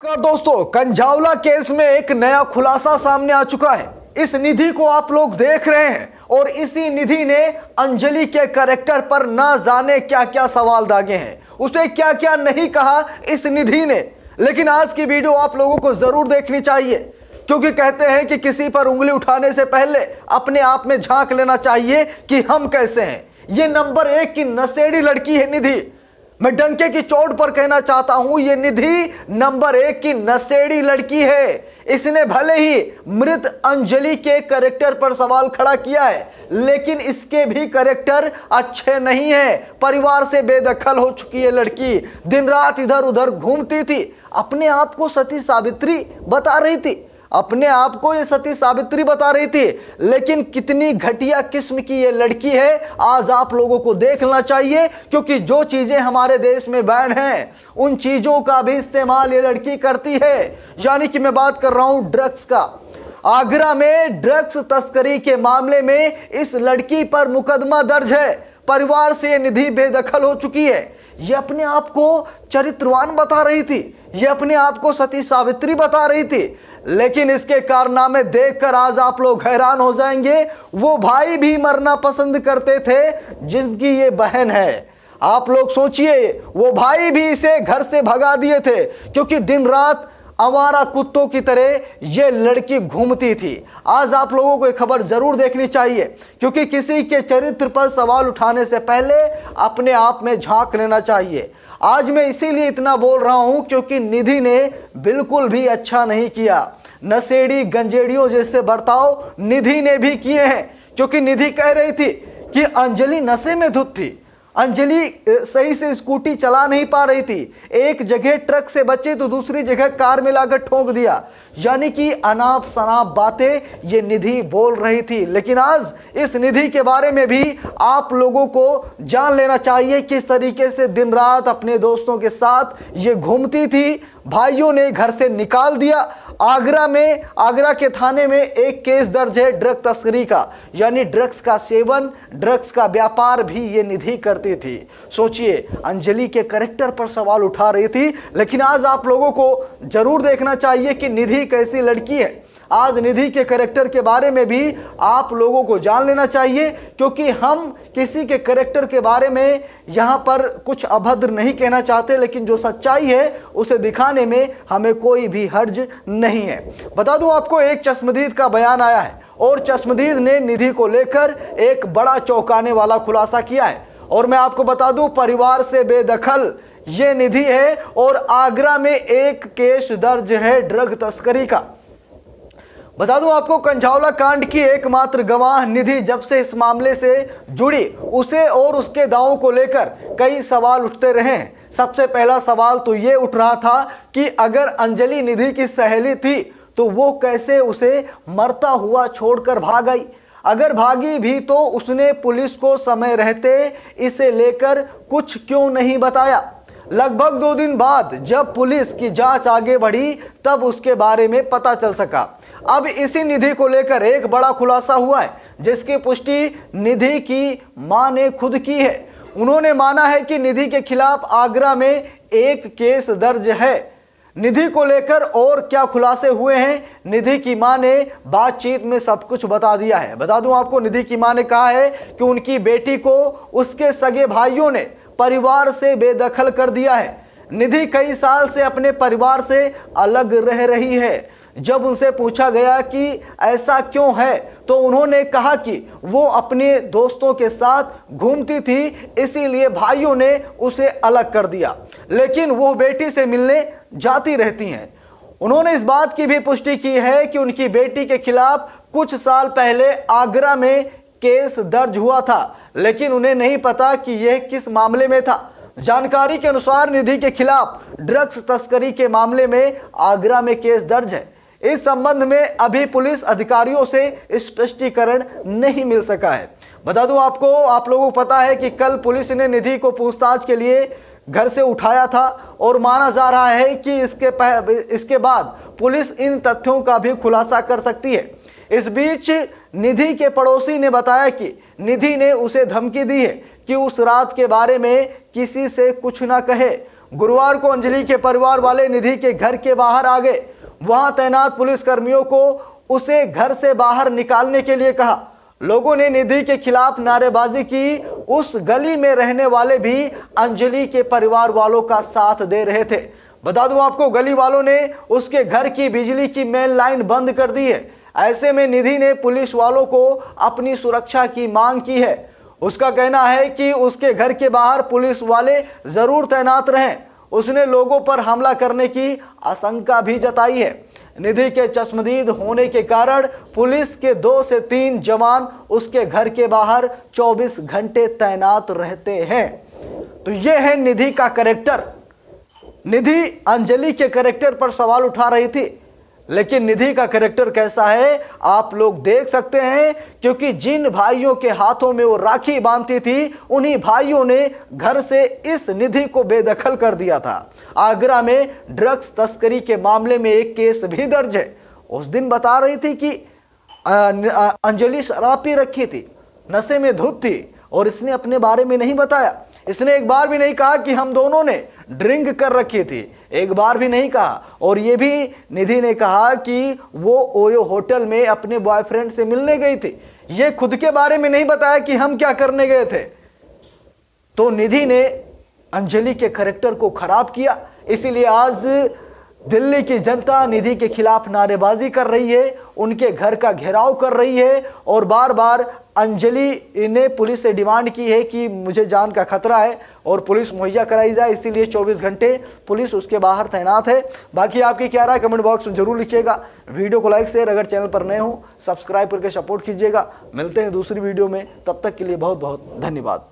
दोस्तों, कंझावला केस में एक नया खुलासा सामने आ चुका है। इस निधि को आप लोग देख रहे हैं और इसी निधि ने अंजलि के कैरेक्टर पर ना जाने क्या क्या सवाल दागे हैं, उसे क्या क्या नहीं कहा इस निधि ने। लेकिन आज की वीडियो आप लोगों को जरूर देखनी चाहिए, क्योंकि कहते हैं कि किसी पर उंगली उठाने से पहले अपने आप में झांक लेना चाहिए कि हम कैसे हैं। ये नंबर 1 की नशेड़ी लड़की है निधि। मैं डंके की चोट पर कहना चाहता हूं, ये निधि नंबर 1 की नशेड़ी लड़की है। इसने भले ही मृत अंजलि के कैरेक्टर पर सवाल खड़ा किया है, लेकिन इसके भी कैरेक्टर अच्छे नहीं है। परिवार से बेदखल हो चुकी है लड़की, दिन रात इधर उधर घूमती थी, अपने आप को सती सावित्री बता रही थी, अपने आप को ये सती सावित्री बता रही थी। लेकिन कितनी घटिया किस्म की ये लड़की है, आज आप लोगों को देखना चाहिए, क्योंकि जो चीजें हमारे देश में बैन हैं उन चीजों का भी इस्तेमाल ये लड़की करती है। यानी कि मैं बात कर रहा हूं ड्रग्स का। आगरा में ड्रग्स तस्करी के मामले में इस लड़की पर मुकदमा दर्ज है। परिवार से ये निधि बेदखल हो चुकी है। ये अपने आप को चरित्रवान बता रही थी, ये अपने आप को सती सावित्री बता रही थी, लेकिन इसके कारनामे देखकर आज आप लोग हैरान हो जाएंगे। वो भाई भी मरना पसंद करते थे जिनकी ये बहन है। आप लोग सोचिए, वो भाई भी इसे घर से भगा दिए थे, क्योंकि दिन रात आवारा कुत्तों की तरह ये लड़की घूमती थी। आज आप लोगों को एक खबर जरूर देखनी चाहिए, क्योंकि किसी के चरित्र पर सवाल उठाने से पहले अपने आप में झांक लेना चाहिए। आज मैं इसीलिए इतना बोल रहा हूं, क्योंकि निधि ने बिल्कुल भी अच्छा नहीं किया। नशेड़ी गंजेड़ियों जैसे बर्ताव निधि ने भी किए हैं, क्योंकि निधि कह रही थी कि अंजलि नशे में धुत थी, अंजलि सही से स्कूटी चला नहीं पा रही थी, एक जगह ट्रक से बची तो दूसरी जगह कार में लाकर ठोक दिया। यानी कि अनाप शनाप बातें ये निधि बोल रही थी। लेकिन आज इस निधि के बारे में भी आप लोगों को जान लेना चाहिए, किस तरीके से दिन रात अपने दोस्तों के साथ ये घूमती थी। भाइयों ने घर से निकाल दिया। आगरा के थाने में एक केस दर्ज है ड्रग तस्करी का, यानी ड्रग्स का सेवन, ड्रग्स का व्यापार भी ये निधि करती थी। सोचिए, अंजलि के कैरेक्टर पर सवाल उठा रही थी। लेकिन आज आप लोगों को जरूर देखना चाहिए कि निधि कैसी लड़की है। आज निधि के कैरेक्टर के बारे में भी आप लोगों को जान लेना चाहिए, क्योंकि हम किसी के कैरेक्टर के बारे में यहाँ पर कुछ अभद्र नहीं कहना चाहते, लेकिन जो सच्चाई है उसे दिखाने में हमें कोई भी हर्ज नहीं है। बता दूं आपको, एक चश्मदीद का बयान आया है और चश्मदीद ने निधि को लेकर एक बड़ा चौंकाने वाला खुलासा किया है। और मैं आपको बता दूं, परिवार से बेदखल ये निधि है और आगरा में एक केस दर्ज है ड्रग तस्करी का। बता दूं आपको, कंझावला कांड की एकमात्र गवाह निधि जब से इस मामले से जुड़ी, उसे और उसके दावों को लेकर कई सवाल उठते रहे हैं। सबसे पहला सवाल तो ये उठ रहा था कि अगर अंजलि निधि की सहेली थी तो वो कैसे उसे मरता हुआ छोड़कर भाग गई। अगर भागी भी तो उसने पुलिस को समय रहते इसे लेकर कुछ क्यों नहीं बताया। लगभग 2 दिन बाद जब पुलिस की जांच आगे बढ़ी तब उसके बारे में पता चल सका। अब इसी निधि को लेकर एक बड़ा खुलासा हुआ है, जिसकी पुष्टि निधि की मां ने खुद की है। उन्होंने माना है कि निधि के खिलाफ आगरा में एक केस दर्ज है। निधि को लेकर और क्या खुलासे हुए हैं, निधि की मां ने बातचीत में सब कुछ बता दिया है। बता दूं आपको, निधि की मां ने कहा है कि उनकी बेटी को उसके सगे भाइयों ने परिवार से बेदखल कर दिया है। निधि कई साल से अपने परिवार से अलग रह रही है। जब उनसे पूछा गया कि ऐसा क्यों है, तो उन्होंने कहा कि वो अपने दोस्तों के साथ घूमती थी, इसीलिए भाइयों ने उसे अलग कर दिया, लेकिन वो बेटी से मिलने जाती रहती हैं। उन्होंने इस बात की भी पुष्टि की है कि उनकी बेटी के खिलाफ कुछ साल पहले आगरा में केस दर्ज हुआ था, लेकिन उन्हें नहीं पता कि यह किस मामले में था। जानकारी के अनुसार निधि के खिलाफ ड्रग्स तस्करी के मामले में आगरा में केस दर्ज है। इस संबंध में अभी पुलिस अधिकारियों से स्पष्टीकरण नहीं मिल सका है। बता दूं आपको, आप लोगों को पता है कि कल पुलिस ने निधि को पूछताछ के लिए घर से उठाया था और माना जा रहा है कि इसके बाद पुलिस इन तथ्यों का भी खुलासा कर सकती है। इस बीच निधि के पड़ोसी ने बताया कि निधि ने उसे धमकी दी है कि उस रात के बारे में किसी से कुछ ना कहे। गुरुवार को अंजलि के परिवार वाले निधि के घर के बाहर आ गए। वहां तैनात पुलिस कर्मियों को उसे घर से बाहर निकालने के लिए कहा। लोगों ने निधि के खिलाफ नारेबाजी की। उस गली में रहने वाले भी अंजलि के परिवार वालों का साथ दे रहे थे। बता दूं आपको, गली वालों ने उसके घर की बिजली की मेन लाइन बंद कर दी है। ऐसे में निधि ने पुलिस वालों को अपनी सुरक्षा की मांग की है। उसका कहना है कि उसके घर के बाहर पुलिस वाले जरूर तैनात रहें। उसने लोगों पर हमला करने की आशंका भी जताई है। निधि के चश्मदीद होने के कारण पुलिस के 2 से 3 जवान उसके घर के बाहर 24 घंटे तैनात रहते हैं। तो यह है निधि का कैरेक्टर। निधि अंजलि के कैरेक्टर पर सवाल उठा रही थी, लेकिन निधि का कैरेक्टर कैसा है आप लोग देख सकते हैं, क्योंकि जिन भाइयों के हाथों में वो राखी बांधती थी उन्हीं भाइयों ने घर से इस निधि को बेदखल कर दिया था। आगरा में ड्रग्स तस्करी के मामले में एक केस भी दर्ज है। उस दिन बता रही थी कि अंजलि शराब पी रखी थी, नशे में धुत थी, और इसने अपने बारे में नहीं बताया। इसने एक बार भी नहीं कहा कि हम दोनों ने ड्रिंक कर रखी थी, एक बार भी नहीं कहा। और ये भी निधि ने कहा कि वो ओयो होटल में अपने बॉयफ्रेंड से मिलने गई थी। ये खुद के बारे में नहीं बताया कि हम क्या करने गए थे। तो निधि ने अंजलि के कैरेक्टर को खराब किया। इसीलिए आज दिल्ली की जनता निधि के खिलाफ नारेबाजी कर रही है, उनके घर का घेराव कर रही है, और बार बार अंजलि ने पुलिस से डिमांड की है कि मुझे जान का खतरा है और पुलिस मुहैया कराई जाए। इसीलिए 24 घंटे पुलिस उसके बाहर तैनात है। बाकी आपकी क्या राय कमेंट बॉक्स में जरूर लिखिएगा। वीडियो को लाइक शेयर, अगर चैनल पर नए हो सब्सक्राइब करके सपोर्ट कीजिएगा। मिलते हैं दूसरी वीडियो में, तब तक के लिए बहुत बहुत धन्यवाद।